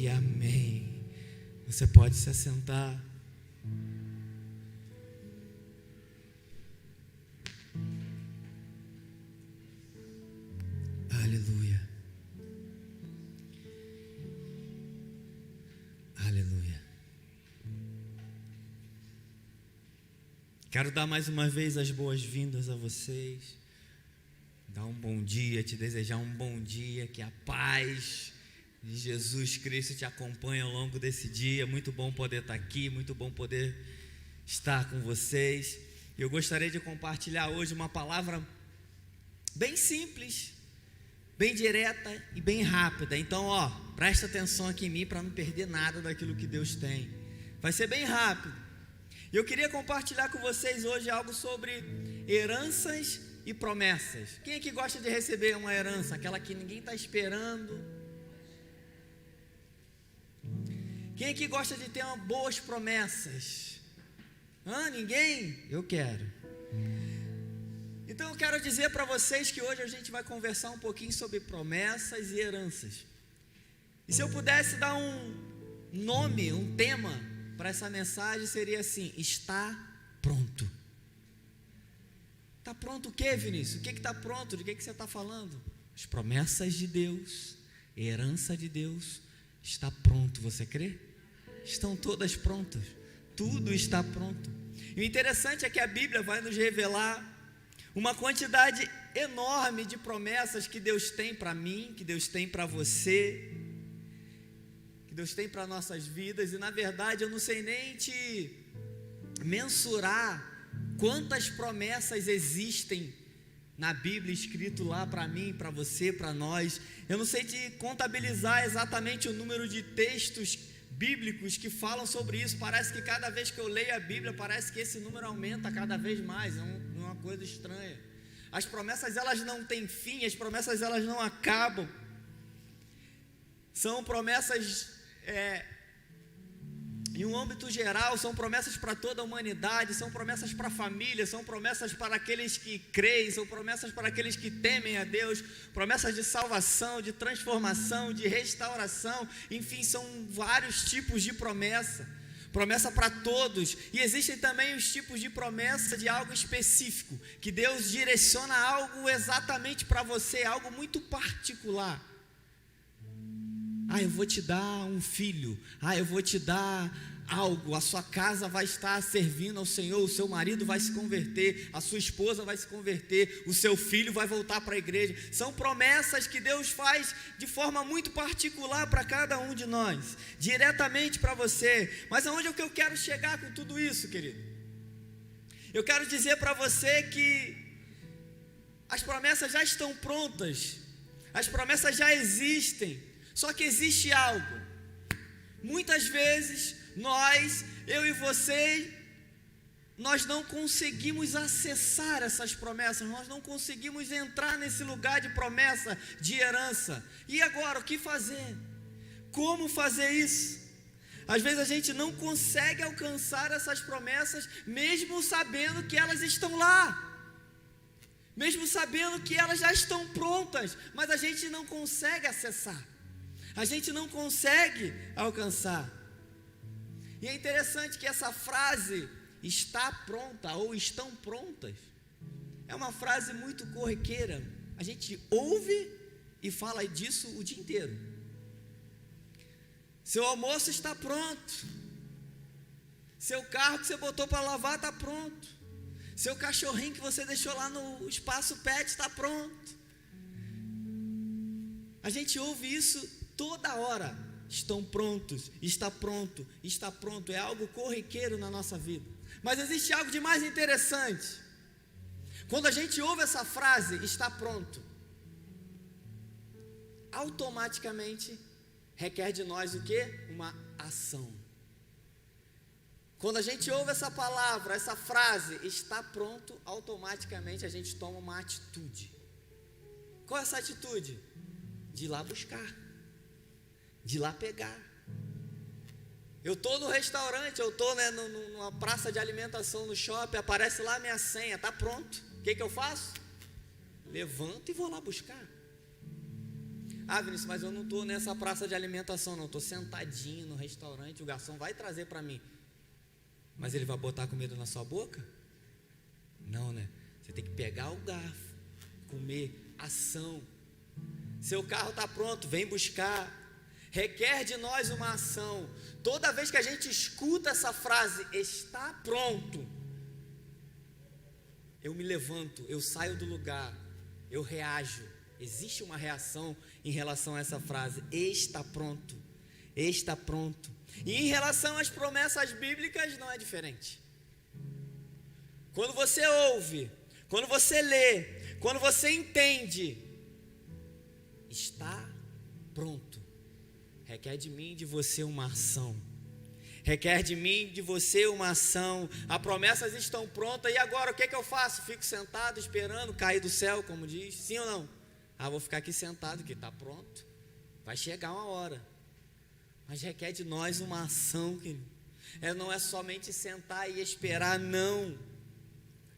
e amém. Você pode se assentar. Aleluia. Aleluia. Quero dar mais uma vez as boas-vindas a vocês. Dar um bom dia, te desejar um bom dia, que a paz de Jesus Cristo te acompanhe ao longo desse dia. Muito bom poder estar aqui, muito bom poder estar com vocês. Eu gostaria de compartilhar hoje uma palavra bem simples, bem direta e bem rápida. Então, presta atenção aqui em mim para não perder nada daquilo que Deus tem. Vai ser bem rápido. E eu queria compartilhar com vocês hoje algo sobre heranças e promessas. Quem aqui gosta de receber uma herança, aquela que ninguém está esperando? Quem aqui gosta de ter boas promessas? Ninguém? Eu quero. Então eu quero dizer para vocês que hoje a gente vai conversar um pouquinho sobre promessas e heranças. E se eu pudesse dar um nome, um tema para essa mensagem, seria assim: está pronto. Está pronto o que, Vinícius? O que está pronto? De que você está falando? As promessas de Deus, a herança de Deus, está pronto, você crê? Estão todas prontas, tudo está pronto. E o interessante é que a Bíblia vai nos revelar uma quantidade enorme de promessas que Deus tem para mim, que Deus tem para você, que Deus tem para nossas vidas. E na verdade eu não sei nem te mensurar quantas promessas existem na Bíblia, escrito lá para mim, para você, para nós. Eu não sei te contabilizar exatamente o número de textos bíblicos que falam sobre isso. Parece que cada vez que eu leio a Bíblia, parece que esse número aumenta cada vez mais. É uma coisa estranha. As promessas, elas não têm fim, as promessas, elas não acabam. São promessas em um âmbito geral, são promessas para toda a humanidade, são promessas para a família, são promessas para aqueles que creem, são promessas para aqueles que temem a Deus, promessas de salvação, de transformação, de restauração. Enfim, são vários tipos de promessa para todos. E existem também os tipos de promessa de algo específico, que Deus direciona algo exatamente para você, algo muito particular. Eu vou te dar um filho, eu vou te dar algo, a sua casa vai estar servindo ao Senhor, o seu marido vai se converter, a sua esposa vai se converter, o seu filho vai voltar para a igreja. São promessas que Deus faz de forma muito particular para cada um de nós, diretamente para você. Mas aonde é que eu quero chegar com tudo isso, querido? Eu quero dizer para você que as promessas já estão prontas, as promessas já existem. Só que existe algo. Muitas vezes eu e você, nós não conseguimos acessar essas promessas, nós não conseguimos entrar nesse lugar de promessa, de herança. E agora, o que fazer? Como fazer isso? Às vezes a gente não consegue alcançar essas promessas, mesmo sabendo que elas estão lá, mesmo sabendo que elas já estão prontas, mas a gente não consegue acessar. A gente não consegue alcançar. E é interessante que essa frase, está pronta ou estão prontas, é uma frase muito corriqueira. A gente ouve e fala disso o dia inteiro. Seu almoço está pronto. Seu carro que você botou para lavar está pronto. Seu cachorrinho que você deixou lá no espaço pet está pronto. A gente ouve isso toda hora. Estão prontos, está pronto, está pronto. É algo corriqueiro na nossa vida. Mas existe algo de mais interessante. Quando a gente ouve essa frase, está pronto, automaticamente requer de nós o quê? Uma ação. Quando a gente ouve essa palavra, essa frase, está pronto, automaticamente a gente toma uma atitude. Qual é essa atitude? De ir lá buscar, de ir lá pegar. Eu estou no restaurante, eu estou numa praça de alimentação no shopping, aparece lá a minha senha, está pronto. O que eu faço? Levanto e vou lá buscar. Ah, Vinícius, mas eu não estou nessa praça de alimentação, não. Estou sentadinho no restaurante, o garçom vai trazer para mim. Mas ele vai botar comida na sua boca? Não, né? Você tem que pegar o garfo, comer, ação. Seu carro está pronto, vem buscar. Requer de nós uma ação. Toda vez que a gente escuta essa frase, está pronto, eu me levanto, eu saio do lugar, eu reajo. Existe uma reação em relação a essa frase, está pronto, está pronto. E em relação às promessas bíblicas não é diferente. Quando você ouve, quando você lê, quando você entende, está pronto. Requer de mim e de você uma ação. Requer de mim e de você uma ação. As promessas estão prontas. E agora o que eu faço? Fico sentado esperando cair do céu, como diz? Sim ou não? Ah, vou ficar aqui sentado, que está pronto. Vai chegar uma hora. Mas requer de nós uma ação, querido. Não é somente sentar e esperar, não.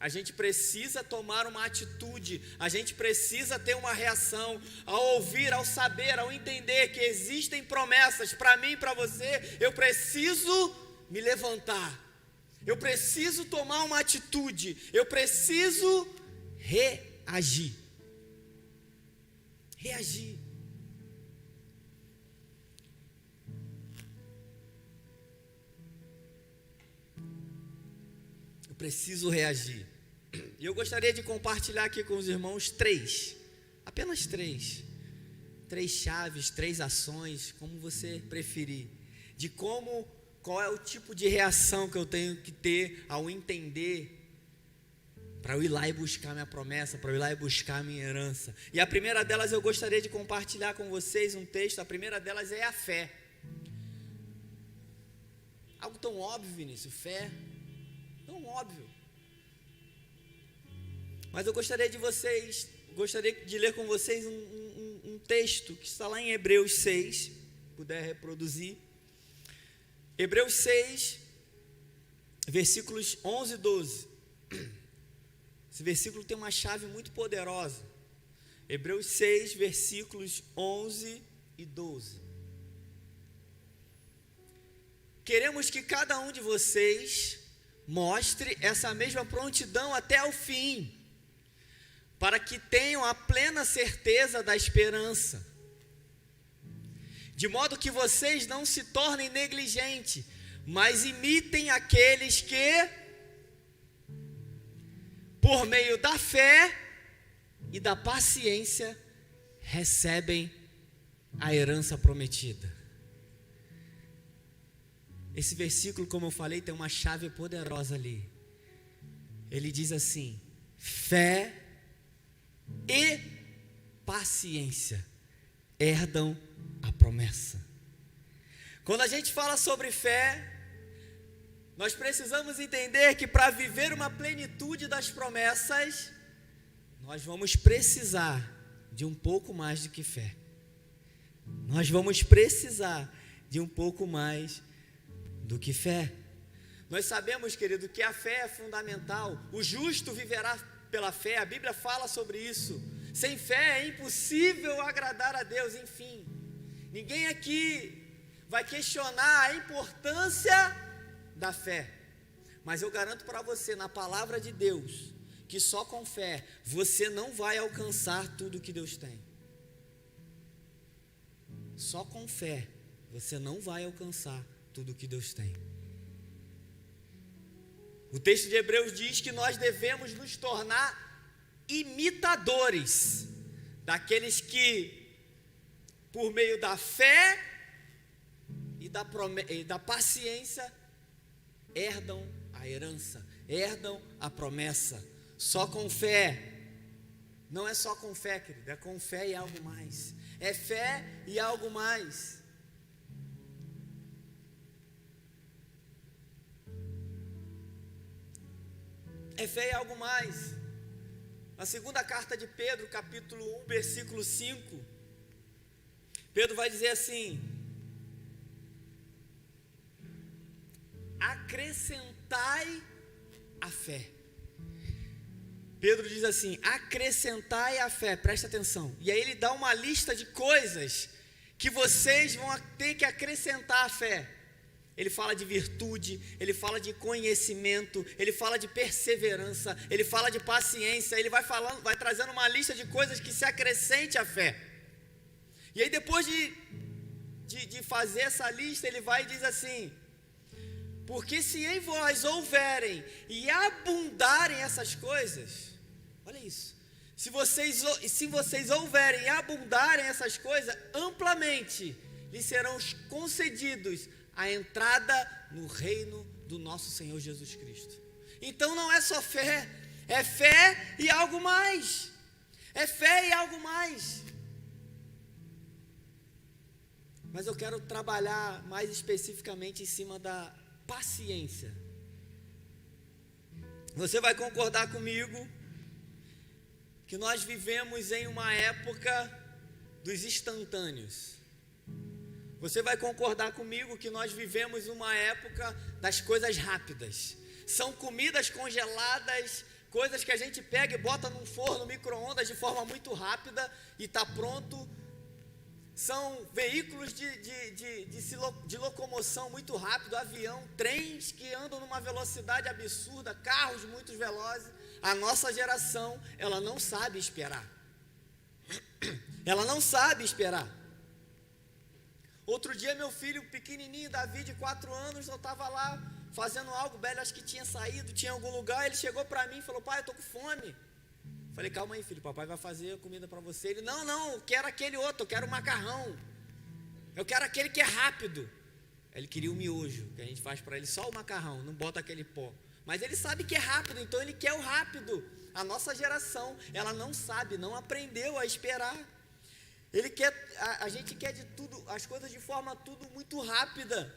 A gente precisa tomar uma atitude, a gente precisa ter uma reação, ao ouvir, ao saber, ao entender que existem promessas para mim e para você. Eu preciso me levantar, eu preciso tomar uma atitude, eu preciso reagir. Eu preciso reagir. E eu gostaria de compartilhar aqui com os irmãos apenas três chaves, 3 ações, como você preferir, de qual é o tipo de reação que eu tenho que ter ao entender, para eu ir lá e buscar minha promessa, para eu ir lá e buscar minha herança. E a primeira delas eu gostaria de compartilhar com vocês um texto. A primeira delas é a fé. Algo tão óbvio, Vinícius, fé, tão óbvio. Mas eu gostaria de ler com vocês um texto que está lá em Hebreus 6, se puder reproduzir. Hebreus 6, versículos 11 e 12. Esse versículo tem uma chave muito poderosa. Hebreus 6, versículos 11 e 12. Queremos que cada um de vocês mostre essa mesma prontidão até o fim, para que tenham a plena certeza da esperança, de modo que vocês não se tornem negligentes, mas imitem aqueles que, por meio da fé e da paciência, recebem a herança prometida. Esse versículo, como eu falei, tem uma chave poderosa ali. Ele diz assim: fé e paciência herdam a promessa. Quando a gente fala sobre fé, nós precisamos entender que para viver uma plenitude das promessas, nós vamos precisar de um pouco mais do que fé. Nós vamos precisar de um pouco mais do que fé. Nós sabemos, querido, que a fé é fundamental. O justo viverá pela fé, a Bíblia fala sobre isso. Sem fé é impossível agradar a Deus. Enfim, ninguém aqui vai questionar a importância da fé, mas eu garanto para você, na palavra de Deus, que só com fé você não vai alcançar tudo que Deus tem. Só com fé você não vai alcançar tudo que Deus tem. O texto de Hebreus diz que nós devemos nos tornar imitadores daqueles que, por meio da fé e da paciência, herdam a herança, herdam a promessa. Só com fé. Não é só com fé, querido, é com fé e algo mais. É fé e algo mais. É fé e algo mais. Na segunda carta de Pedro, capítulo 1, versículo 5, Pedro vai dizer assim: acrescentai a fé. Pedro diz assim: acrescentai a fé, presta atenção. E aí ele dá uma lista de coisas que vocês vão ter que acrescentar à fé. Ele fala de virtude, ele fala de conhecimento, ele fala de perseverança, ele fala de paciência, ele vai trazendo uma lista de coisas que se acrescente à fé. E aí depois de fazer essa lista, ele vai e diz assim: porque se em vós houverem e abundarem essas coisas, olha isso, se vocês houverem e abundarem essas coisas, amplamente lhes serão concedidos a entrada no reino do nosso Senhor Jesus Cristo. Então não é só fé, é fé e algo mais. É fé e algo mais. Mas eu quero trabalhar mais especificamente em cima da paciência. Você vai concordar comigo que nós vivemos em uma época dos instantâneos. Você vai concordar comigo que nós vivemos uma época das coisas rápidas. São comidas congeladas, coisas que a gente pega e bota num forno, micro-ondas de forma muito rápida e está pronto. São veículos de locomoção muito rápido, avião, trens que andam numa velocidade absurda, carros muito velozes. A nossa geração, ela não sabe esperar. Ela não sabe esperar. Outro dia meu filho pequenininho, Davi, de 4 anos, eu estava lá fazendo algo, o Belo acho que tinha saído, tinha algum lugar, ele chegou para mim e falou: pai, eu estou com fome. Falei: calma aí, filho, papai vai fazer comida para você. Ele: não, eu quero aquele outro, eu quero o macarrão, eu quero aquele que é rápido. Ele queria o miojo, que a gente faz para ele só o macarrão, não bota aquele pó. Mas ele sabe que é rápido, então ele quer o rápido. A nossa geração, ela não sabe, não aprendeu a esperar. A gente quer de tudo, as coisas de forma tudo muito rápida.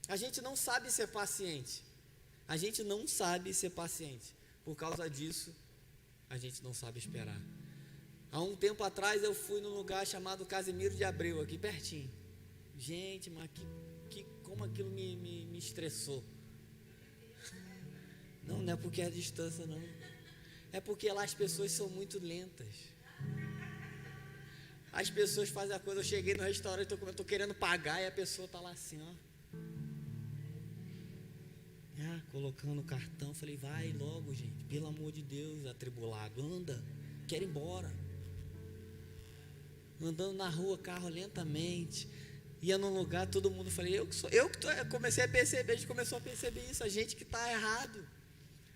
A gente não sabe ser paciente. A gente não sabe ser paciente. Por causa disso, a gente não sabe esperar. Há um tempo atrás eu fui num lugar chamado Casimiro de Abreu, aqui pertinho. Gente, mas como aquilo me estressou. Não é porque é a distância, não. É porque lá as pessoas são muito lentas. As pessoas fazem a coisa. Eu cheguei no restaurante, eu estou querendo pagar e a pessoa está lá assim, ó. Colocando o cartão. Falei: vai logo, gente, pelo amor de Deus, atribulado, anda, quero ir embora. Andando na rua, carro lentamente, ia num lugar, todo mundo, falei: eu comecei a perceber, a gente começou a perceber isso, a gente que está errado.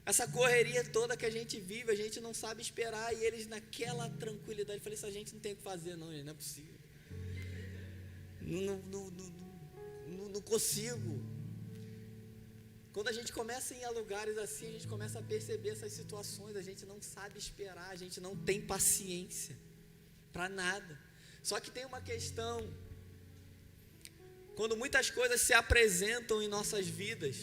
Essa correria toda que a gente vive, a gente não sabe esperar, e eles naquela tranquilidade. Eu falei: essa gente não tem o que fazer não, gente, não é possível. Não consigo. Quando a gente começa a ir a lugares assim, a gente começa a perceber essas situações, a gente não sabe esperar, a gente não tem paciência para nada. Só que tem uma questão, quando muitas coisas se apresentam em nossas vidas,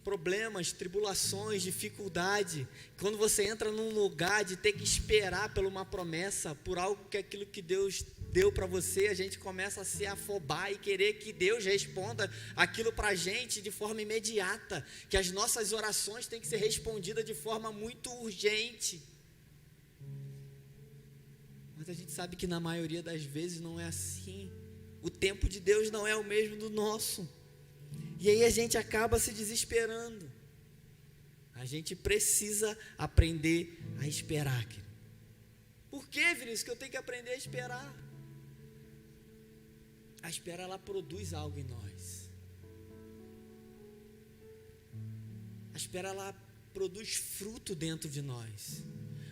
problemas, tribulações, dificuldade, quando você entra num lugar de ter que esperar por uma promessa, por algo que aquilo que Deus deu para você, a gente começa a se afobar e querer que Deus responda aquilo para a gente de forma imediata, que as nossas orações têm que ser respondidas de forma muito urgente. Mas a gente sabe que na maioria das vezes não é assim. O tempo de Deus não é o mesmo do nosso. E aí a gente acaba se desesperando. A gente precisa aprender a esperar. Por que, Vinícius, que eu tenho que aprender a esperar? A espera, ela produz algo em nós. A espera, ela produz fruto dentro de nós.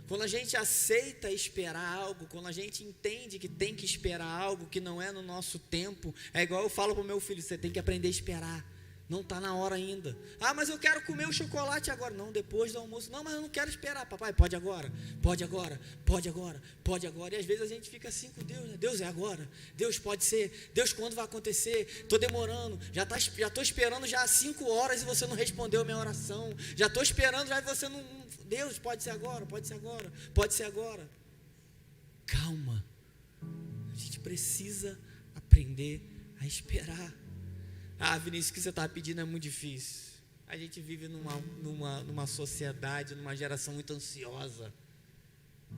Quando a gente aceita esperar algo, quando a gente entende que tem que esperar algo que não é no nosso tempo, é igual eu falo para o meu filho: você tem que aprender a esperar. Não está na hora ainda. Mas eu quero comer o chocolate agora. Não, depois do almoço. Não, mas eu não quero esperar. Papai, pode agora, pode agora, pode agora, pode agora. E às vezes a gente fica assim com Deus, né? Deus, é agora. Deus, pode ser. Deus, quando vai acontecer? Estou demorando. Já estou esperando já há 5 horas e você não respondeu a minha oração. Já estou esperando já e você não... Deus, pode ser agora, pode ser agora, pode ser agora. Calma. A gente precisa aprender a esperar. Vinícius, o que você está pedindo é muito difícil. A gente vive numa sociedade, numa geração muito ansiosa.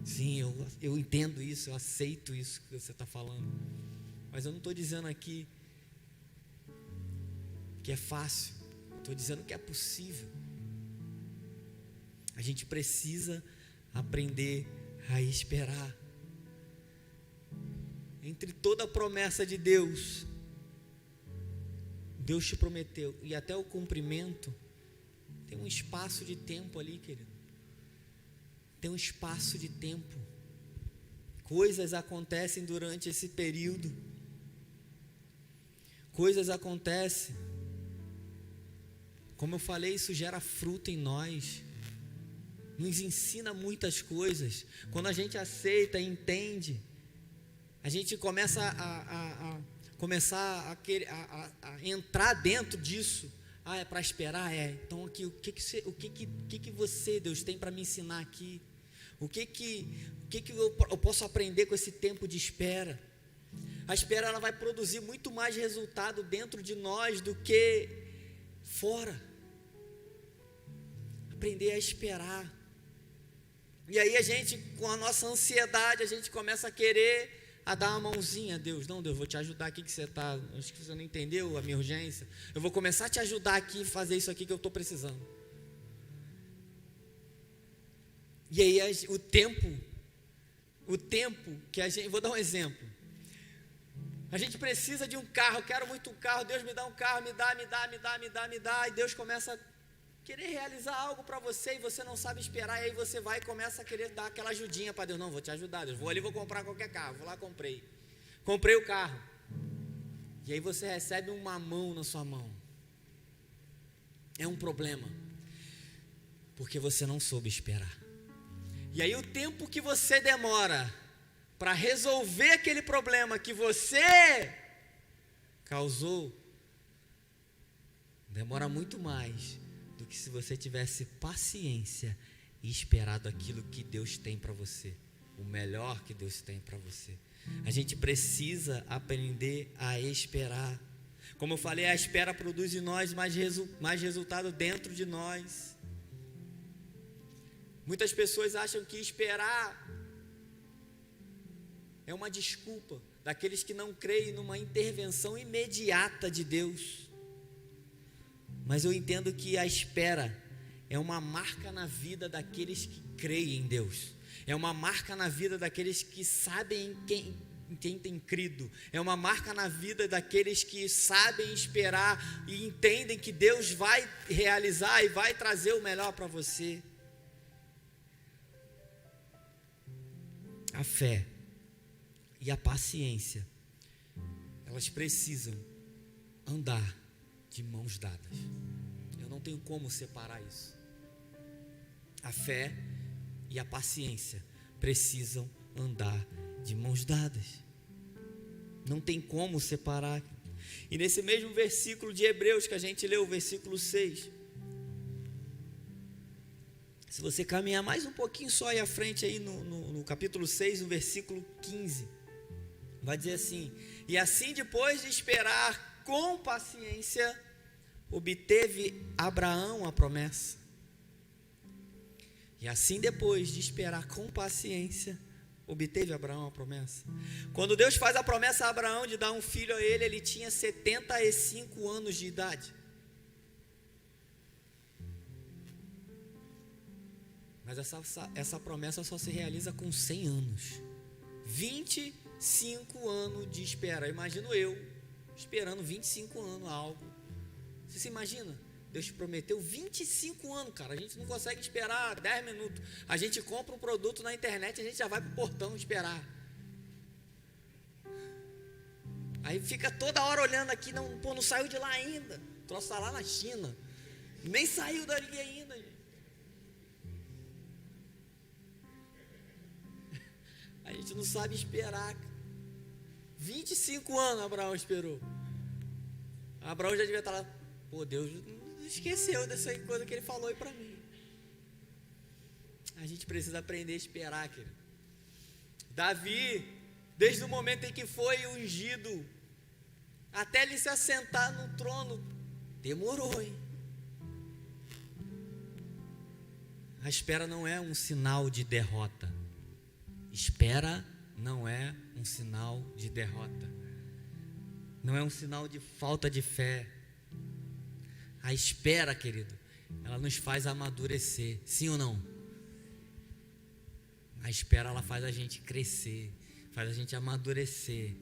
Sim, eu entendo isso, eu aceito isso que você está falando. Mas eu não estou dizendo aqui que é fácil. Estou dizendo que é possível. A gente precisa aprender a esperar. Entre toda a promessa de Deus, Deus te prometeu, e até o cumprimento, tem um espaço de tempo ali, querido. Tem um espaço de tempo. Coisas acontecem durante esse período. Coisas acontecem. Como eu falei, isso gera fruto em nós. Nos ensina muitas coisas. Quando a gente aceita e entende, a gente começa a entrar dentro disso. É para esperar? Então aqui, o que você, Deus, tem para me ensinar aqui? O que eu posso aprender com esse tempo de espera? A espera, ela vai produzir muito mais resultado dentro de nós do que fora. Aprender a esperar. E aí a gente, com a nossa ansiedade, a gente começa a querer dar uma mãozinha. Deus, vou te ajudar aqui que você está, acho que você não entendeu a minha urgência. Eu vou começar a te ajudar aqui, fazer isso aqui que eu estou precisando. E aí o tempo que a gente, vou dar um exemplo. A gente precisa de um carro, eu quero muito um carro, Deus me dá um carro, me dá, e Deus começa a querer realizar algo para você, e você não sabe esperar, e aí você vai e começa a querer dar aquela ajudinha para Deus. Não, vou te ajudar, Deus, vou ali, vou comprar qualquer carro, vou lá, comprei o carro, e aí você recebe um mamão na sua mão. É um problema, porque você não soube esperar. E aí o tempo que você demora para resolver aquele problema que você causou, demora muito mais do que se você tivesse paciência e esperado aquilo que Deus tem para você, o melhor que Deus tem para você. A gente precisa aprender a esperar. Como eu falei, a espera produz em nós mais resultado dentro de nós. Muitas pessoas acham que esperar é uma desculpa daqueles que não creem numa intervenção imediata de Deus. Mas eu entendo que a espera é uma marca na vida daqueles que creem em Deus. É uma marca na vida daqueles que sabem em quem tem crido. É uma marca na vida daqueles que sabem esperar e entendem que Deus vai realizar e vai trazer o melhor para você. A fé e a paciência, elas precisam andar de mãos dadas. Eu não tenho como separar isso. A fé e a paciência precisam andar de mãos dadas. Não tem como separar. E nesse mesmo versículo de Hebreus que a gente leu, o versículo 6, se você caminhar mais um pouquinho só aí à frente, aí no capítulo 6, no versículo 15, vai dizer assim: e assim, depois de esperar com paciência, obteve Abraão a promessa. E assim, depois de esperar com paciência, obteve Abraão a promessa. Quando Deus faz a promessa a Abraão de dar um filho a ele tinha 75 anos de idade. Mas essa promessa só se realiza com 100 anos. 25 anos de espera. Imagino eu esperando 25 anos algo. Você se imagina? Deus te prometeu 25 anos, cara. A gente não consegue esperar 10 minutos. A gente compra um produto na internet, a gente já vai pro portão esperar. Aí fica toda hora olhando aqui, não saiu de lá ainda. O troço está lá na China. Nem saiu dali ainda, gente. A gente não sabe esperar. 25 anos Abraão esperou. Abraão já devia estar lá. Pô, Deus esqueceu dessa coisa que ele falou aí para mim. A gente precisa aprender a esperar, querido. Davi, desde o momento em que foi ungido, até ele se assentar no trono, demorou, hein? A espera não é um sinal de derrota. Espera não é um sinal de derrota. Não é um sinal de falta de fé. A espera, querido, ela nos faz amadurecer. Sim ou não? A espera, ela faz a gente crescer, faz a gente amadurecer.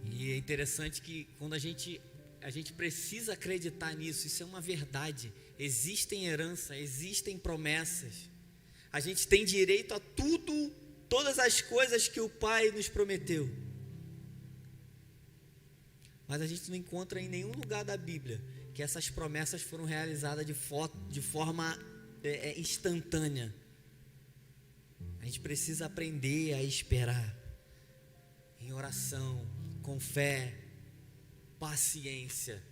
E é interessante que quando a gente precisa acreditar nisso, isso é uma verdade. Existem herança, existem promessas. A gente tem direito a tudo, todas as coisas que o Pai nos prometeu. Mas a gente não encontra em nenhum lugar da Bíblia que essas promessas foram realizadas de forma instantânea. A gente precisa aprender a esperar em oração, com fé, paciência.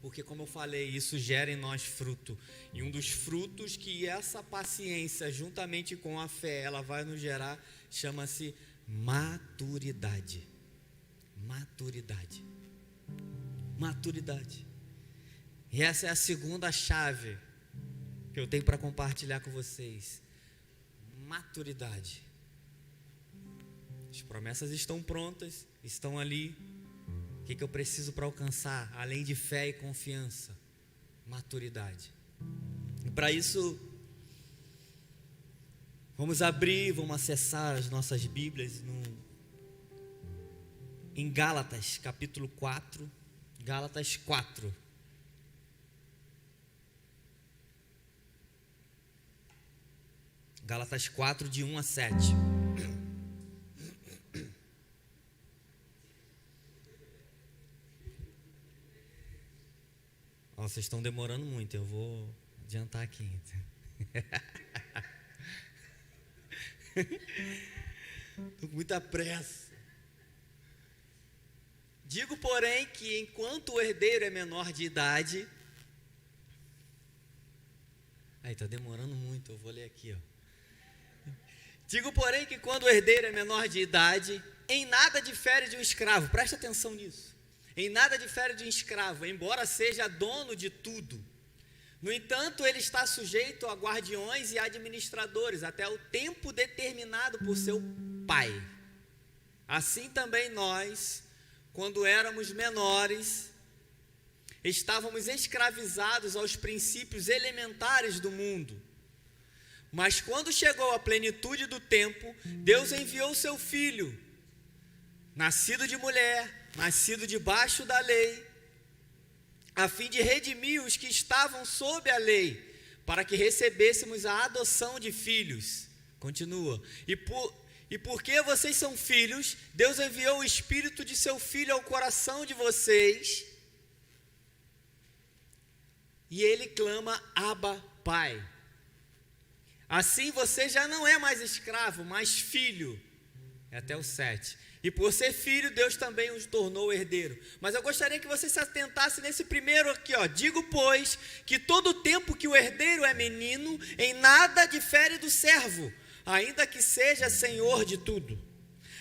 Porque, como eu falei, isso gera em nós fruto. E um dos frutos que essa paciência, juntamente com a fé, ela vai nos gerar, chama-se maturidade. Maturidade. Maturidade. E essa é a segunda chave que eu tenho para compartilhar com vocês. Maturidade. As promessas estão prontas, estão ali. O que eu preciso para alcançar? Além de fé e confiança, maturidade. E para isso, vamos acessar as nossas Bíblias em Gálatas, capítulo 4. Gálatas 4. Gálatas 4, de 1 a 7. Vocês estão demorando muito, eu vou adiantar aqui. Estou com muita pressa. Digo, porém, que enquanto o herdeiro é menor de idade... Aí, está demorando muito, eu vou ler aqui, ó. Digo, porém, que quando o herdeiro é menor de idade, em nada difere de um escravo. Presta atenção nisso. Em nada difere de um escravo, embora seja dono de tudo. No entanto, ele está sujeito a guardiões e administradores, até o tempo determinado por seu pai. Assim também nós, quando éramos menores, estávamos escravizados aos princípios elementares do mundo. Mas quando chegou a plenitude do tempo, Deus enviou seu Filho, nascido de mulher, nascido debaixo da lei, a fim de redimir os que estavam sob a lei, para que recebêssemos a adoção de filhos. Continua. E porque vocês são filhos, Deus enviou o Espírito de seu Filho ao coração de vocês, e ele clama, Abba, Pai. Assim você já não é mais escravo, mas filho. É até o 7. E por ser filho, Deus também os tornou herdeiro. Mas eu gostaria que você se atentasse nesse primeiro aqui, ó. Digo, pois, que todo tempo que o herdeiro é menino, em nada difere do servo, ainda que seja senhor de tudo.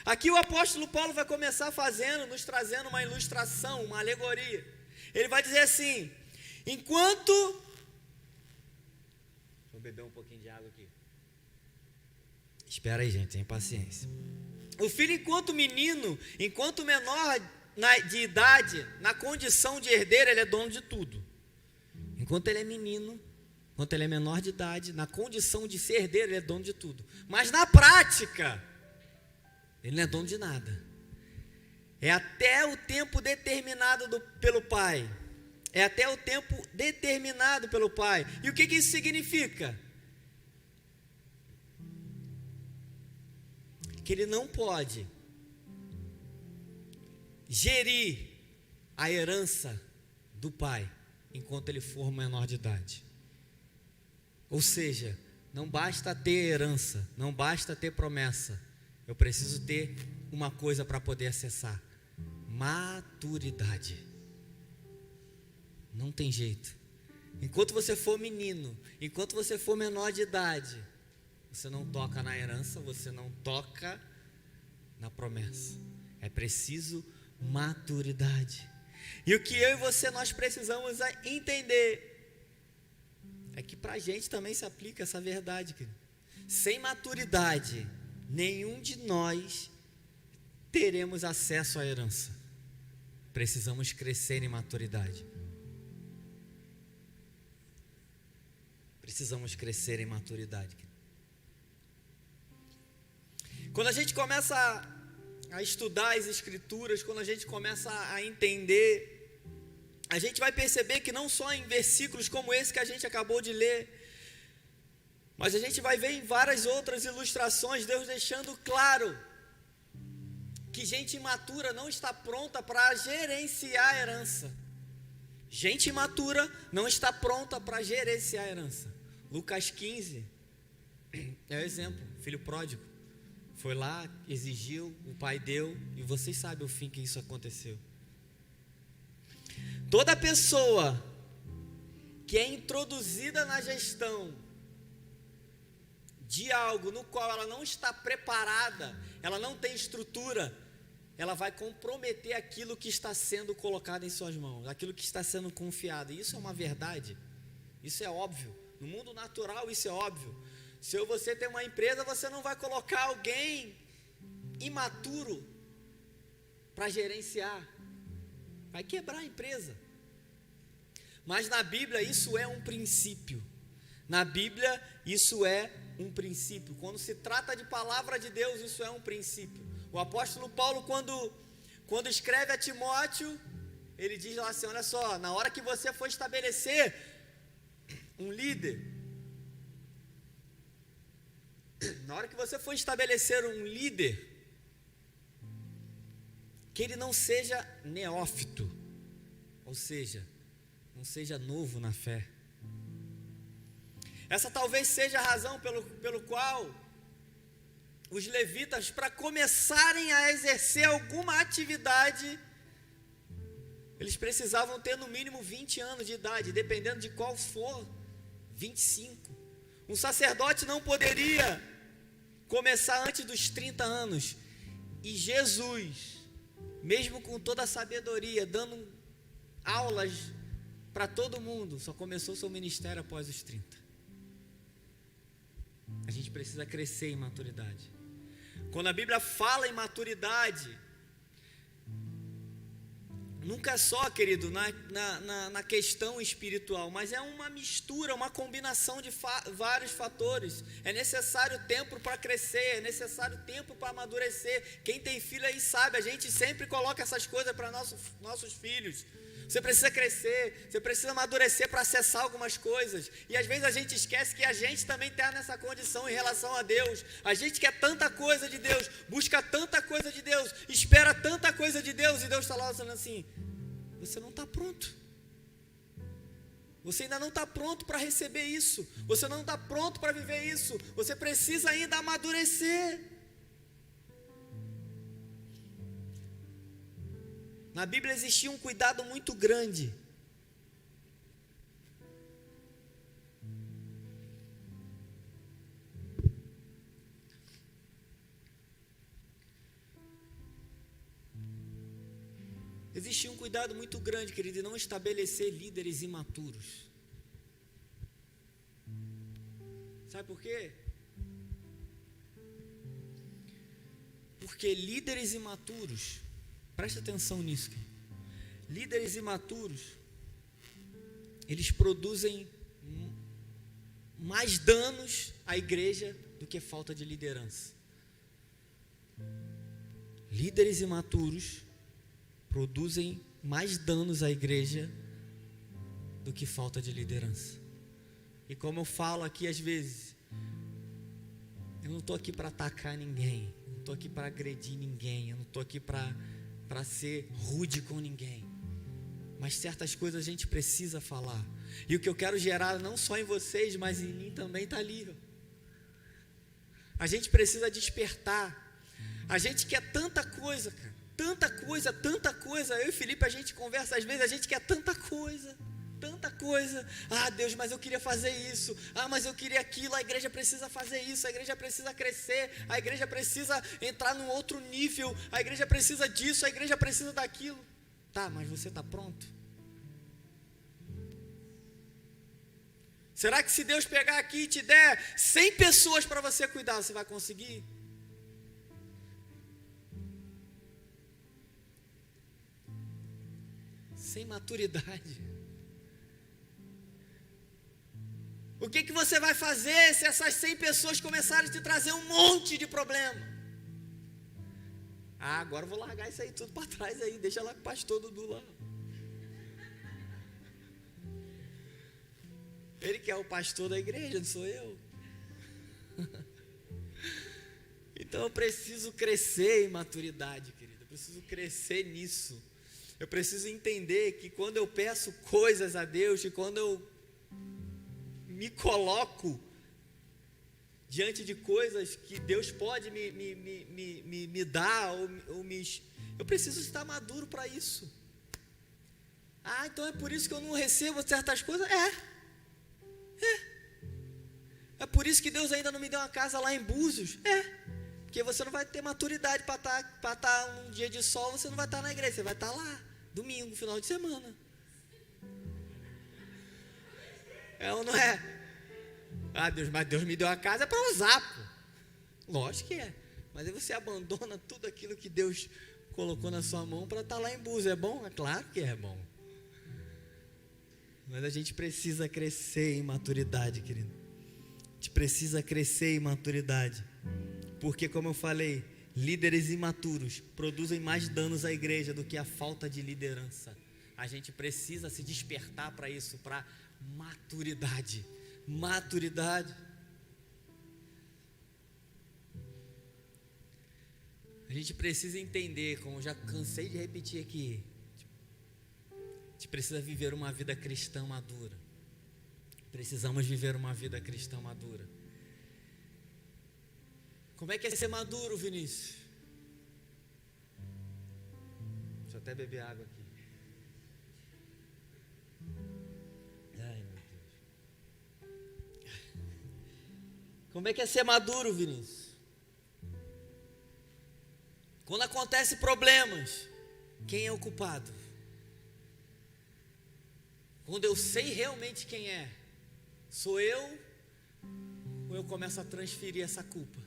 Aqui o apóstolo Paulo vai começar nos trazendo uma ilustração, uma alegoria. Ele vai dizer assim, enquanto... Deixa eu beber um pouquinho de água aqui. Espera aí, gente, tenha paciência. O filho, enquanto menino, enquanto menor de idade, na condição de herdeiro, ele é dono de tudo. Enquanto ele é menino, enquanto ele é menor de idade, na condição de ser herdeiro, ele é dono de tudo. Mas na prática, ele não é dono de nada. É até o tempo determinado pelo pai. É até o tempo determinado pelo pai. E o que isso significa? Que ele não pode gerir a herança do pai enquanto ele for menor de idade. Ou seja, não basta ter herança, não basta ter promessa, eu preciso ter uma coisa para poder acessar: maturidade. Não tem jeito. Enquanto você for menino, enquanto você for menor de idade, você não toca na herança, você não toca na promessa. É preciso maturidade. E o que eu e você nós precisamos entender é que para a gente também se aplica essa verdade, querido. Sem maturidade, nenhum de nós teremos acesso à herança. Precisamos crescer em maturidade. Precisamos crescer em maturidade. Quando a gente começa a estudar as Escrituras, quando a gente começa a entender, a gente vai perceber que não só em versículos como esse que a gente acabou de ler, mas a gente vai ver em várias outras ilustrações, Deus deixando claro que gente imatura não está pronta para gerenciar a herança. Gente imatura não está pronta para gerenciar a herança. Lucas 15 é o exemplo, filho pródigo. Foi lá, exigiu, o pai deu, e vocês sabem o fim que isso aconteceu. Toda pessoa que é introduzida na gestão de algo no qual ela não está preparada, ela não tem estrutura, ela vai comprometer aquilo que está sendo colocado em suas mãos, aquilo que está sendo confiado. E isso é uma verdade, isso é óbvio. No mundo natural isso é óbvio. Se você tem uma empresa, você não vai colocar alguém imaturo para gerenciar, vai quebrar a empresa. Mas na Bíblia isso é um princípio. Na Bíblia isso é um princípio. Quando se trata de palavra de Deus, isso é um princípio. O apóstolo Paulo, quando escreve a Timóteo, ele diz lá assim: olha só, na hora que você for estabelecer um líder, que ele não seja neófito, ou seja, não seja novo na fé. Essa talvez seja a razão pelo qual os levitas, para começarem a exercer alguma atividade, eles precisavam ter no mínimo 20 anos de idade, dependendo de qual for, 25. Um sacerdote não poderia começar antes dos 30 anos. E Jesus, mesmo com toda a sabedoria, dando aulas para todo mundo, só começou seu ministério após os 30. A gente precisa crescer em maturidade. Quando a Bíblia fala em maturidade, nunca é só, querido, na questão espiritual, mas é uma mistura, uma combinação de vários fatores. É necessário tempo para crescer, é necessário tempo para amadurecer. Quem tem filho aí sabe, a gente sempre coloca essas coisas para nossos filhos. Você precisa crescer, você precisa amadurecer para acessar algumas coisas. E às vezes a gente esquece que a gente também está nessa condição em relação a Deus. A gente quer tanta coisa de Deus, busca tanta coisa de Deus, espera tanta coisa de Deus, e Deus está lá falando assim: você não está pronto. Você ainda não está pronto para receber isso. Você não está pronto para viver isso. Você precisa ainda amadurecer. Na Bíblia existia um cuidado muito grande. Existia um cuidado muito grande, querido, de não estabelecer líderes imaturos. Sabe por quê? Porque líderes imaturos, preste atenção nisso, querido. Líderes imaturos, eles produzem mais danos à igreja do que falta de liderança. Líderes imaturos produzem mais danos à igreja do que falta de liderança. E como eu falo aqui às vezes, eu não estou aqui para atacar ninguém, eu não estou aqui para agredir ninguém, eu não estou aqui para ser rude com ninguém, mas certas coisas a gente precisa falar. E o que eu quero gerar não só em vocês, mas em mim também está ali. A gente precisa despertar. A gente quer tanta coisa, cara. Tanta coisa. Eu e Felipe, a gente conversa, às vezes a gente quer tanta coisa. Ah, Deus, mas eu queria fazer isso. Ah, mas eu queria aquilo. A igreja precisa fazer isso. A igreja precisa crescer. A igreja precisa entrar num outro nível. A igreja precisa disso. A igreja precisa daquilo. Tá, mas você está pronto? Será que se Deus pegar aqui e te der 100 pessoas para você cuidar, você vai conseguir? Sem maturidade. O que você vai fazer se essas 100 pessoas começarem a te trazer um monte de problema? Ah, agora eu vou largar isso aí tudo para trás aí, deixa lá com o pastor Dudu lá. Ele que é o pastor da igreja, não sou eu. Então eu preciso crescer em maturidade, querido. Eu preciso crescer nisso. Eu preciso entender que quando eu peço coisas a Deus, e quando eu me coloco diante de coisas que Deus pode me dar, eu preciso estar maduro para isso. Ah, então é por isso que eu não recebo certas coisas? É por isso que Deus ainda não me deu uma casa lá em Búzios? Porque você não vai ter maturidade para estar um dia de sol, você não vai estar na igreja, você vai estar lá, domingo, final de semana. É ou não é? Ah, mas Deus me deu a casa para usar, pô. Lógico que é. Mas aí você abandona tudo aquilo que Deus colocou na sua mão para estar lá em Búzios. É bom? É claro que é bom. Mas a gente precisa crescer em maturidade, querido. A gente precisa crescer em maturidade. Porque, como eu falei, líderes imaturos produzem mais danos à igreja do que a falta de liderança. A gente precisa se despertar para isso, para maturidade. Maturidade. A gente precisa entender, como eu já cansei de repetir aqui, a gente precisa viver uma vida cristã madura. Precisamos viver uma vida cristã madura. Como é que é ser maduro, Vinícius? Deixa eu até beber água aqui. Ai, meu Deus. Como é que é ser maduro, Vinícius? Quando acontecem problemas, quem é o culpado? Quando eu sei realmente quem é, sou eu ou eu começo a transferir essa culpa?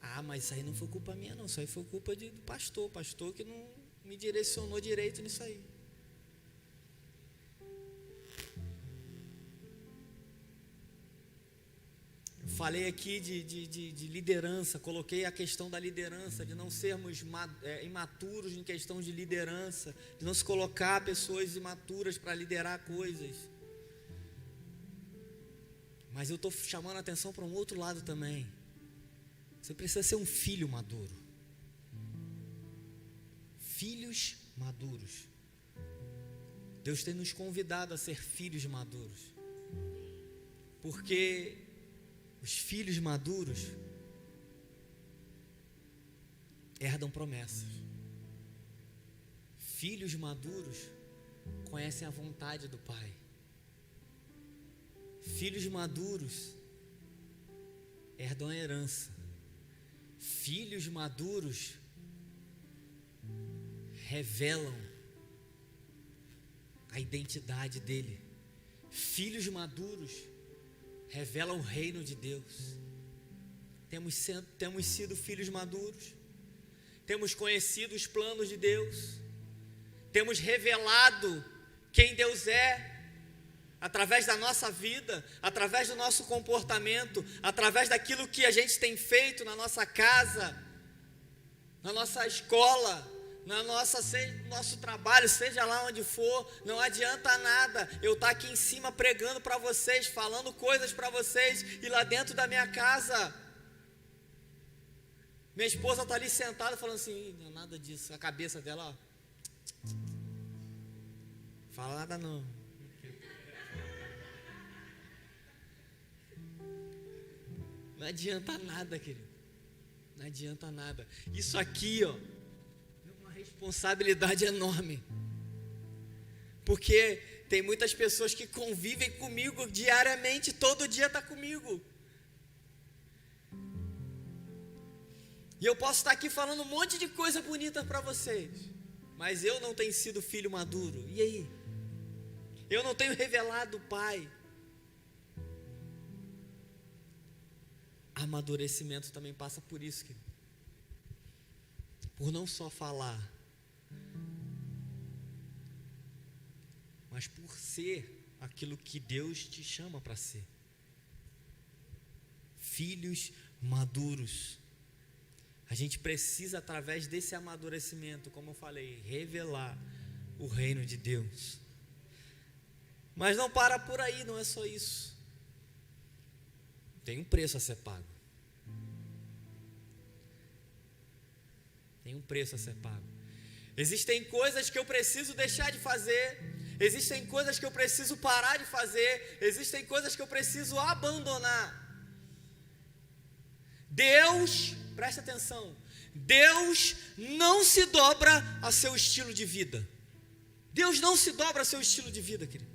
Ah, mas isso aí não foi culpa minha não, isso aí foi culpa do pastor, pastor que não me direcionou direito nisso aí. Eu falei aqui de liderança, coloquei a questão da liderança, de não sermos imaturos em questão de liderança, de não se colocar pessoas imaturas para liderar coisas. Mas eu estou chamando a atenção para um outro lado também. Você precisa ser um filho maduro. Filhos maduros. Deus tem nos convidado a ser filhos maduros. Porque os filhos maduros herdam promessas. Filhos maduros conhecem a vontade do Pai. Filhos maduros herdam a herança. Filhos maduros revelam a identidade dele. Filhos maduros revelam o reino de Deus. Temos sido filhos maduros. Temos conhecido os planos de Deus. Temos revelado quem Deus é, através da nossa vida, através do nosso comportamento, através daquilo que a gente tem feito na nossa casa, na nossa escola, nosso trabalho, seja lá onde for. Não adianta nada eu estar aqui em cima pregando para vocês, falando coisas para vocês, e lá dentro da minha casa, minha esposa está ali sentada falando assim, não é nada disso, a cabeça dela, ó, fala nada não. Não adianta nada, querido. Não adianta nada. Isso aqui, ó, é uma responsabilidade enorme. Porque tem muitas pessoas que convivem comigo diariamente, todo dia está comigo. E eu posso estar aqui falando um monte de coisa bonita para vocês, mas eu não tenho sido filho maduro. E aí? Eu não tenho revelado o Pai. Amadurecimento também passa por isso, querido. Por não só falar, mas por ser aquilo que Deus te chama para ser. Filhos maduros. A gente precisa, através desse amadurecimento, como eu falei, revelar o reino de Deus. Mas não para por aí, não é só isso. Tem um preço a ser pago. Tem um preço a ser pago. Existem coisas que eu preciso deixar de fazer. Existem coisas que eu preciso parar de fazer. Existem coisas que eu preciso abandonar. Deus, presta atenção, Deus não se dobra a seu estilo de vida. Deus não se dobra a seu estilo de vida, querido.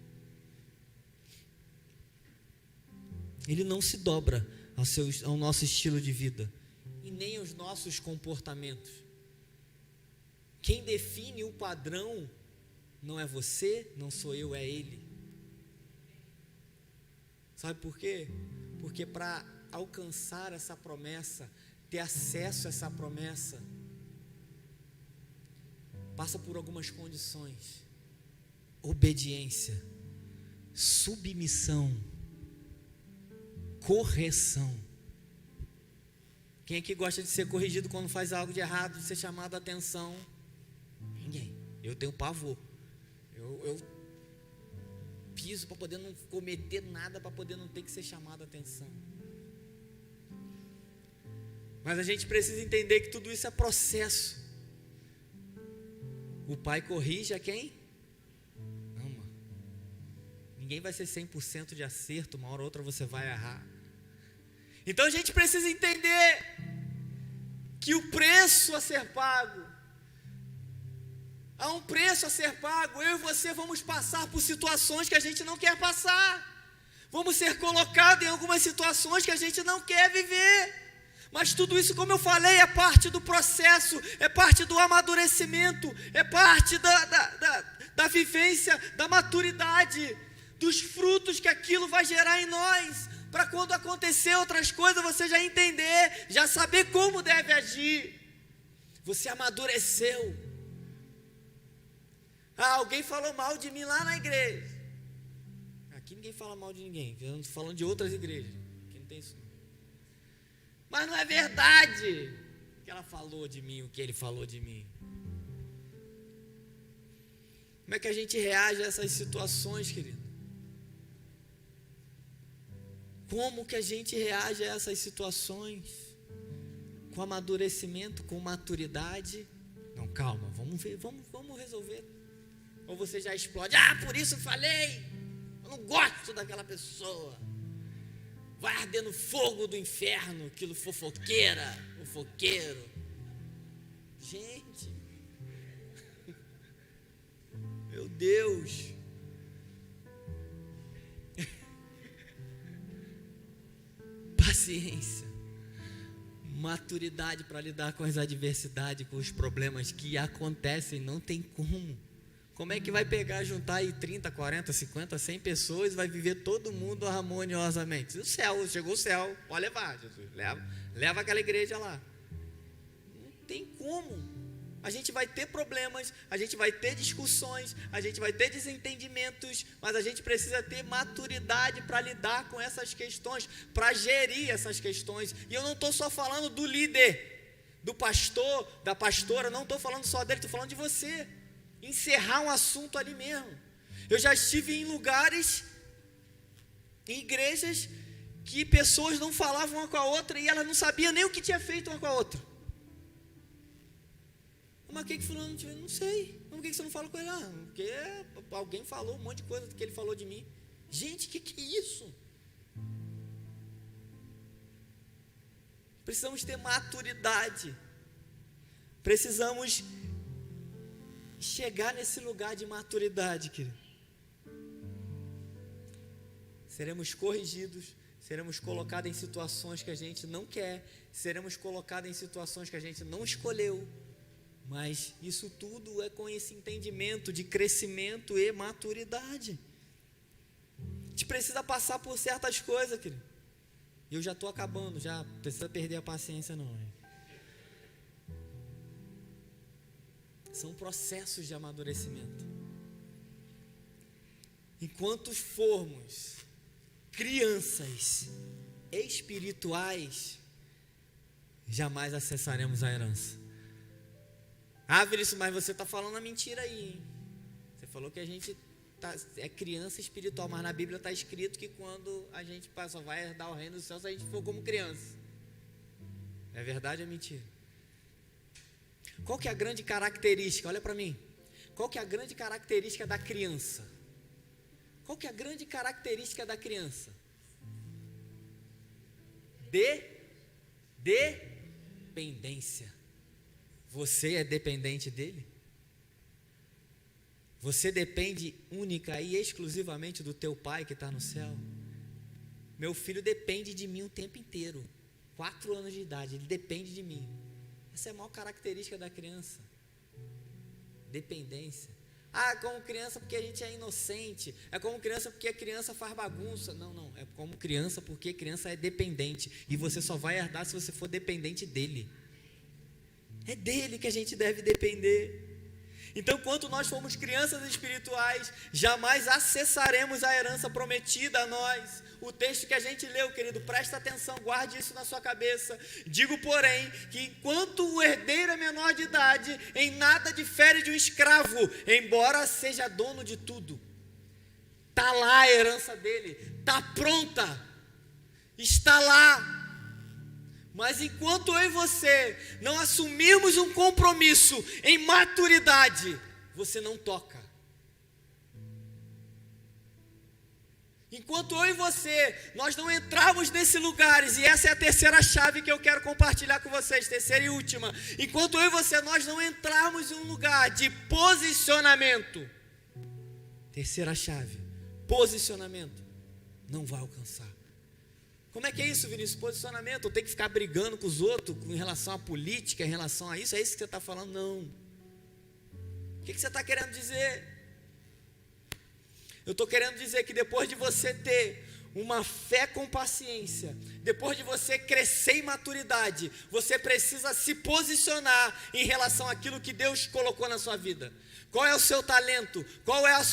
Ele não se dobra ao nosso estilo de vida e nem aos nossos comportamentos. Quem define o padrão não é você, não sou eu, é Ele. Sabe por quê? Porque para alcançar essa promessa, ter acesso a essa promessa, passa por algumas condições: obediência, submissão, correção. Quem aqui gosta de ser corrigido quando faz algo de errado, de ser chamado a atenção? Ninguém. Eu tenho pavor. Eu piso para poder não cometer nada, para poder não ter que ser chamado a atenção. Mas a gente precisa entender que tudo isso é processo. O Pai corrige a quem ama. Ninguém vai ser 100% de acerto, uma hora ou outra você vai errar. Então a gente precisa entender que o preço a ser pago, há um preço a ser pago. Eu e você vamos passar por situações que a gente não quer passar. Vamos ser colocados em algumas situações que a gente não quer viver. Mas tudo isso, como eu falei, é parte do processo, é parte do amadurecimento, é parte da vivência, da maturidade, dos frutos que aquilo vai gerar em nós, para quando acontecer outras coisas, você já entender, já saber como deve agir. Você amadureceu. Alguém falou mal de mim lá na igreja. Aqui ninguém fala mal de ninguém, eu estou falando de outras igrejas, aqui não tem isso não. Mas não é verdade que ela falou de mim, o que ele falou de mim. Como é que a gente reage a essas situações, querido? Como que a gente reage a essas situações? Com amadurecimento, com maturidade? Não, calma, vamos ver, vamos resolver. Ou você já explode, por isso eu falei, eu não gosto daquela pessoa. Vai arder no fogo do inferno, aquilo fofoqueira, fofoqueiro. Gente, meu Deus. Paciência, maturidade para lidar com as adversidades, com os problemas que acontecem, não tem como. Como é que vai pegar, juntar aí 30, 40, 50, 100 pessoas e vai viver todo mundo harmoniosamente? O céu, chegou o céu, pode levar, Jesus, leva aquela igreja lá. Não tem como. A gente vai ter problemas, a gente vai ter discussões, a gente vai ter desentendimentos, mas a gente precisa ter maturidade para lidar com essas questões, para gerir essas questões. E eu não estou só falando do líder, do pastor, da pastora, não estou falando só dele, estou falando de você. Encerrar um assunto ali mesmo. Eu já estive em lugares, em igrejas, que pessoas não falavam uma com a outra e elas não sabiam nem o que tinha feito uma com a outra. Mas o que fulano tinha? Não sei. Mas por que você não fala com ele? Porque alguém falou um monte de coisa que ele falou de mim. Gente, o que é isso? Precisamos ter maturidade. Precisamos chegar nesse lugar de maturidade, querido. Seremos corrigidos, seremos colocados em situações que a gente não quer, seremos colocados em situações que a gente não escolheu, mas isso tudo é com esse entendimento de crescimento e maturidade. A gente precisa passar por certas coisas, querido. Eu já estou acabando, já não precisa perder a paciência não. São processos de amadurecimento. Enquanto formos crianças espirituais, jamais acessaremos a herança. Vinícius, mas você está falando a mentira aí, hein? Você falou que a gente é criança espiritual, mas na Bíblia está escrito que quando a gente só vai herdar o reino dos céus se a gente for como criança. É verdade ou é mentira? Qual que é a grande característica? Olha para mim. Qual que é a grande característica da criança? Qual que é a grande característica da criança? Dependência. Você é dependente dele? Você depende única e exclusivamente do teu pai que está no céu? Meu filho depende de mim o tempo inteiro. 4 anos de idade, ele depende de mim. Essa é a maior característica da criança. Dependência. Como criança porque a gente é inocente. É como criança porque a criança faz bagunça. Não. É como criança porque a criança é dependente. E você só vai herdar se você for dependente dele. É dele que a gente deve depender. Então, enquanto nós formos crianças espirituais, jamais acessaremos a herança prometida a nós. O texto que a gente leu, querido, presta atenção, guarde isso na sua cabeça. Digo, porém, que enquanto o herdeiro é menor de idade, em nada difere de um escravo, embora seja dono de tudo. Está lá a herança dele, está pronta, está lá. Mas enquanto eu e você não assumirmos um compromisso em maturidade, você não toca. Enquanto eu e você, nós não entrarmos nesses lugares, e essa é a terceira chave que eu quero compartilhar com vocês, terceira e última. Enquanto eu e você, nós não entrarmos em um lugar de posicionamento, terceira chave, posicionamento, não vai alcançar. Como é que é isso, Vinícius? Posicionamento, eu tenho que ficar brigando com os outros em relação à política, em relação a isso? É isso que você está falando? Não. O que você está querendo dizer? Eu estou querendo dizer que depois de você ter uma fé com paciência, depois de você crescer em maturidade, você precisa se posicionar em relação àquilo que Deus colocou na sua vida. Qual é o seu talento? Qual é o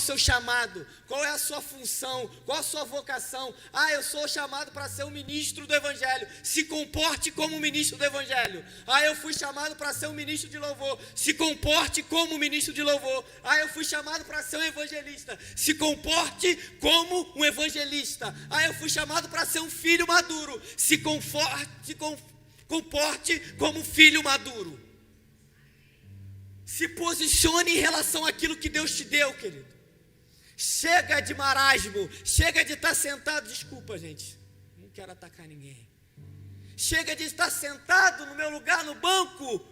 seu chamado? Qual é a sua função? Qual a sua vocação? Eu sou chamado para ser um ministro do Evangelho. Se comporte como um ministro do Evangelho. Eu fui chamado para ser um ministro de louvor. Se comporte como um ministro de louvor. Eu fui chamado para ser um evangelista. Se comporte como um evangelista. Eu fui chamado para ser um filho maduro. Se comporte como um filho maduro. Se posicione em relação àquilo que Deus te deu, querido. Chega de marasmo, chega de estar sentado, desculpa, gente, não quero atacar ninguém. Chega de estar sentado no meu lugar no banco,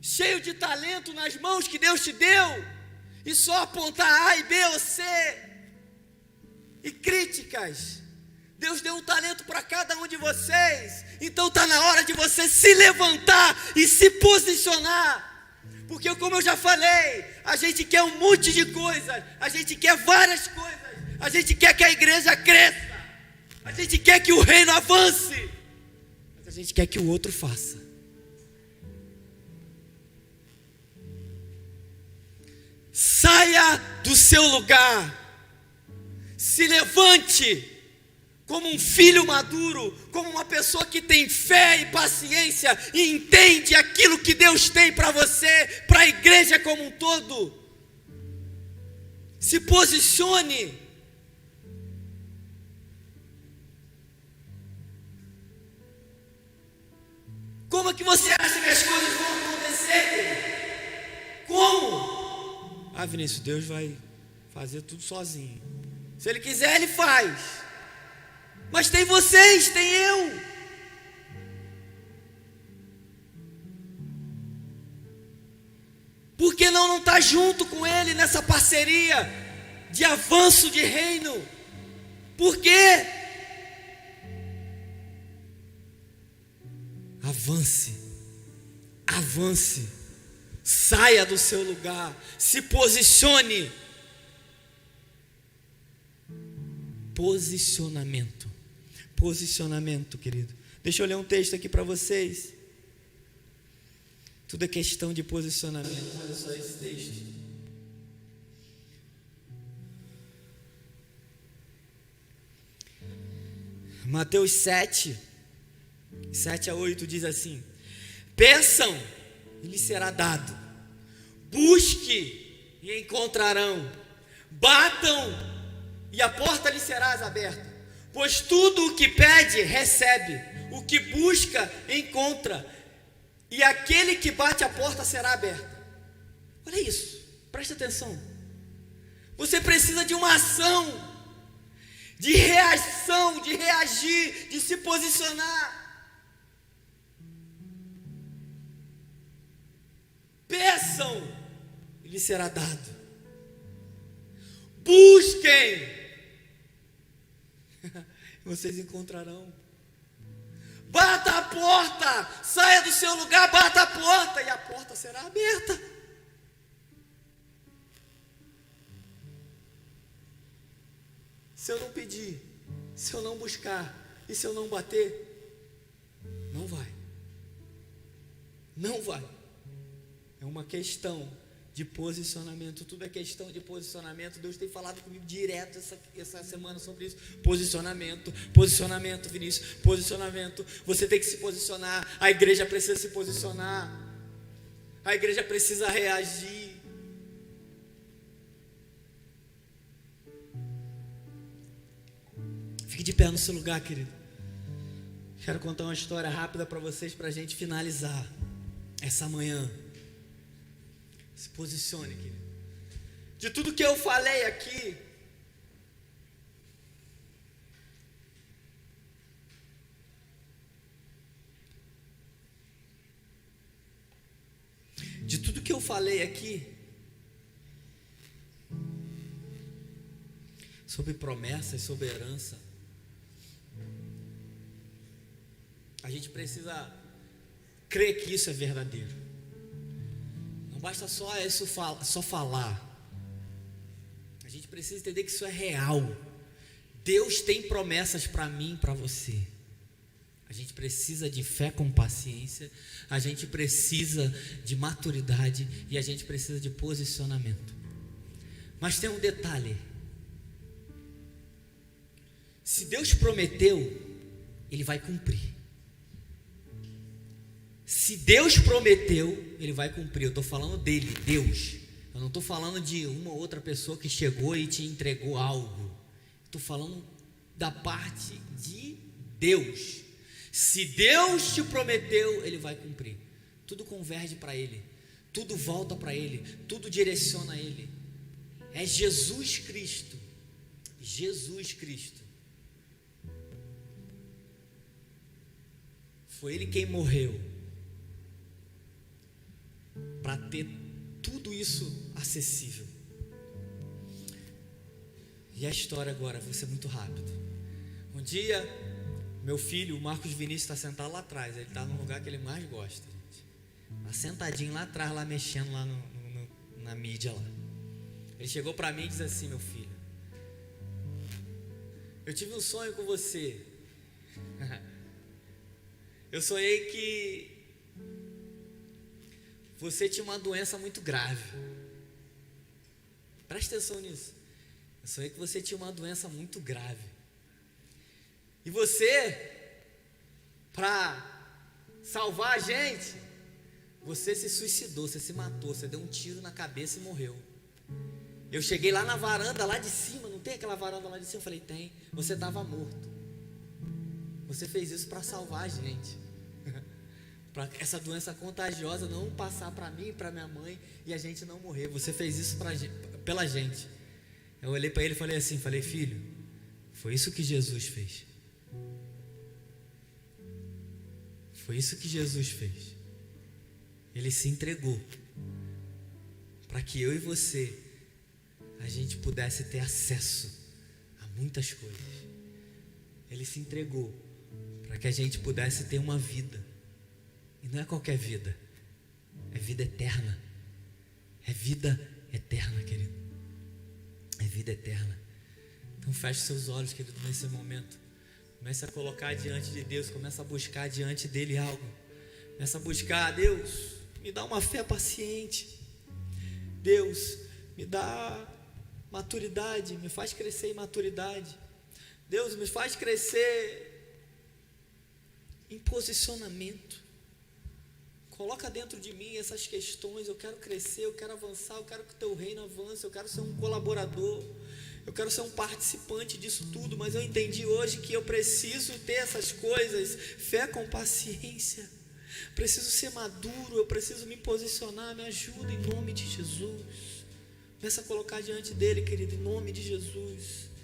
cheio de talento nas mãos que Deus te deu, e só apontar A e B ou C, e críticas. Deus deu um talento para cada um de vocês, então está na hora de você se levantar e se posicionar, porque como eu já falei, a gente quer um monte de coisas, a gente quer várias coisas, a gente quer que a igreja cresça, a gente quer que o reino avance, mas a gente quer que o outro faça. Saia do seu lugar, se levante como um filho maduro, como uma pessoa que tem fé e paciência e entende aquilo que Deus tem para você, para a igreja como um todo. Se posicione. Como é que você acha que as coisas vão acontecer? Como? Vinícius, Deus vai fazer tudo sozinho. Se Ele quiser, Ele faz. Mas tem vocês, tem eu. Por que não estar junto com Ele nessa parceria de avanço de reino. Por quê? Avance, saia do seu lugar, se posicione. Posicionamento, querido. Deixa eu ler um texto aqui para vocês. Tudo é questão de posicionamento. Olha só esse texto. Mateus 7:8 diz assim: peçam e lhes será dado, busque e encontrarão, batam e a porta lhes será aberta. Pois tudo o que pede, recebe, o que busca, encontra, e aquele que bate a porta será aberta. Olha isso, presta atenção. Você precisa de uma ação, de reação, de reagir, de se posicionar. Peçam e lhes será dado. Busquem, vocês encontrarão. Bata a porta, saia do seu lugar, bata a porta, e a porta será aberta. Se eu não pedir, se eu não buscar, e se eu não bater, não vai. É uma questão de posicionamento. Tudo é questão de posicionamento. Deus tem falado comigo direto essa semana sobre isso. Posicionamento, Vinícius, posicionamento. Você tem que se posicionar. A igreja precisa se posicionar. A igreja precisa reagir. Fique de pé no seu lugar, querido. Quero contar uma história rápida para vocês, para a gente finalizar essa manhã. Se posicione, querido. De tudo que eu falei aqui, sobre promessas, sobre herança, a gente precisa crer que isso é verdadeiro. Não basta só falar. A gente precisa entender que isso é real. Deus tem promessas para mim, para você. A gente precisa de fé com paciência. A gente precisa de maturidade. E a gente precisa de posicionamento. Mas tem um detalhe. Se Deus prometeu, Ele vai cumprir. Se Deus prometeu, Ele vai cumprir. Eu estou falando dele, Deus. Eu não estou falando de uma ou outra pessoa que chegou e te entregou algo. Estou falando da parte de Deus. Se Deus te prometeu, Ele vai cumprir. Tudo converge para Ele. Tudo volta para Ele. Tudo direciona a Ele. É Jesus Cristo. Jesus Cristo. Foi Ele quem morreu para ter tudo isso acessível. E a história agora vai ser muito rápido. Um dia, meu filho, o Marcos Vinícius, está sentado lá atrás. Ele está no lugar que ele mais gosta, gente. Está sentadinho lá atrás, lá mexendo lá na mídia lá. Ele chegou para mim e disse assim: meu filho, eu tive um sonho com você. Eu sonhei que você tinha uma doença muito grave. Presta atenção nisso. Eu sonhei que você tinha uma doença muito grave. E você, para salvar a gente, você se suicidou, você se matou, você deu um tiro na cabeça e morreu. Eu cheguei lá na varanda, lá de cima, não tem aquela varanda lá de cima? Eu falei: tem. Você estava morto. Você fez isso para salvar a gente. Para essa doença contagiosa não passar para mim e para minha mãe e a gente não morrer. Você fez isso pela gente. Eu olhei para ele e falei assim, filho, foi isso que Jesus fez. Foi isso que Jesus fez. Ele se entregou para que eu e você a gente pudesse ter acesso a muitas coisas. Ele se entregou para que a gente pudesse ter uma vida, e não é qualquer vida, é vida eterna. É vida eterna, querido. É vida eterna. Então feche seus olhos, querido, nesse momento. Comece a colocar diante de Deus. Comece a buscar diante dele algo. Comece a buscar: Deus, me dá uma fé paciente. Deus, me dá maturidade. Me faz crescer em maturidade. Deus, me faz crescer em posicionamento. Coloca dentro de mim essas questões. Eu quero crescer, eu quero avançar, eu quero que o teu reino avance, eu quero ser um colaborador, eu quero ser um participante disso tudo. Mas eu entendi hoje que eu preciso ter essas coisas: fé com paciência, preciso ser maduro, eu preciso me posicionar. Me ajuda em nome de Jesus. Começa a colocar diante dele, querido, em nome de Jesus.